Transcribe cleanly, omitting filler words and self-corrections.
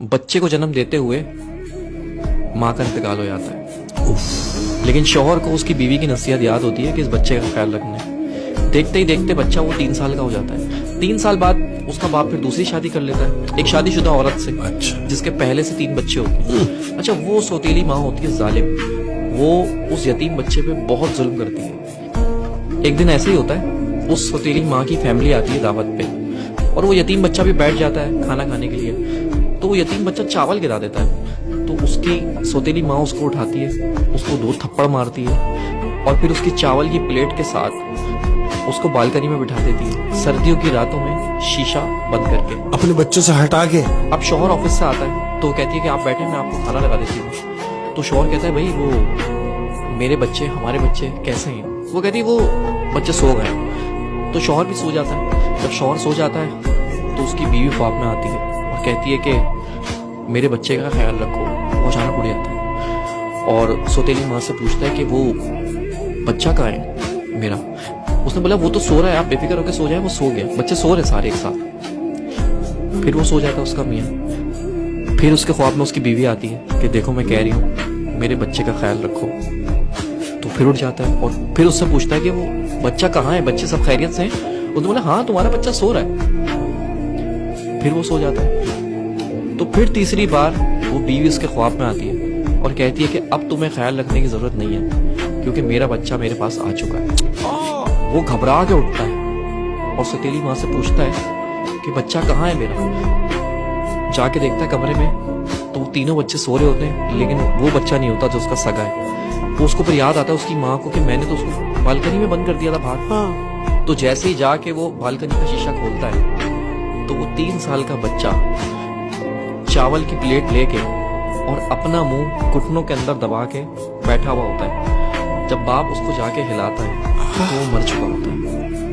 बच्चे को जन्म देते हुए माँ का इंतकाल हो जाता है, लेकिन शौहर को उसकी बीवी की नसीहत याद होती है कि इस बच्चे का ख्याल रखना है। देखते ही देखते बच्चा वो 3 साल का हो जाता है। 3 साल बाद उसका बाप फिर दूसरी शादी कर लेता है एक शादीशुदा औरत से, जिसके पहले से 3 बच्चे होते हैं। अच्छा, वो सौतेली माँ होती है जालिम, वो उस यतीम बच्चे पे बहुत जुल्म करती है। एक दिन ऐसे ही होता है, उस सौतेली माँ की फैमिली आती है दावत पे और वो यतीम बच्चा भी बैठ जाता है खाना खाने के लिए। तो वो यतीम बच्चा चावल गिरा देता है, तो उसकी सौतेली माँ उसको उठाती है, उसको 2 थप्पड़ मारती है और फिर उसकी चावल की प्लेट के साथ उसको बालकनी में बिठा देती है, सर्दियों की रातों में शीशा बंद करके, अपने बच्चों से हटा के। अब शौहर ऑफिस से आता है तो वो कहती है कि आप बैठे, मैं आपको खाना लगा देती हूँ। तो शौहर कहता है, भाई वो मेरे बच्चे, हमारे बच्चे कैसे हैं? वो कहती है वो बच्चे सो गए। तो शौहर भी सो जाता है। जब शौहर सो जाता है तो उसकी बीवी ख्वाब में आती है और कहती है कि मेरे बच्चे का ख्याल रखो। वो अचानक उड़ जाता है और सौतेली माँ से पूछता है कि वो बच्चा कहाँ है मेरा? उसने बोला वो तो सो रहा है, आप बेफिक्र होकर सो जाए। वो सो गया, बच्चे सो रहे सारे एक साथ। फिर वो सो जाता है उसका मियाँ। फिर उसके ख्वाब में उसकी बीवी आती है कि देखो मैं कह रही हूँ मेरे बच्चे का ख्याल रखो। तो फिर उठ जाता है और फिर उससे पूछता है कि वो बच्चा कहाँ है, बच्चे सब खैरियत से हैं? उसने बोला हाँ, तुम्हारा बच्चा सो रहा है। फिर वो सो जाता है। तो फिर तीसरी बार वो बीवी उसके ख्वाब में आती है और कहती है कि अब तुम्हें ख्याल रखने की जरूरत नहीं है क्योंकि मेरा बच्चा मेरे पास आ चुका है। वो घबरा के उठता है और सौतेली माँ से पूछता है कि बच्चा कहाँ है मेरा? जाके देखता है कमरे में तो तीनों बच्चे सो रहे होते हैं, लेकिन वो बच्चा नहीं होता जो उसका सगा है। तो उसको फिर याद आता है उसकी माँ को कि मैंने तो उसको बालकनी में बंद कर दिया था बाहर। तो जैसे ही जाके वो बालकनी का शीशा खोलता है तो वो 3 साल का बच्चा चावल की प्लेट लेके और अपना मुंह घुटनों के अंदर दबा के बैठा हुआ होता है। जब बाप उसको जाके हिलाता है तो वो मर चुका होता है।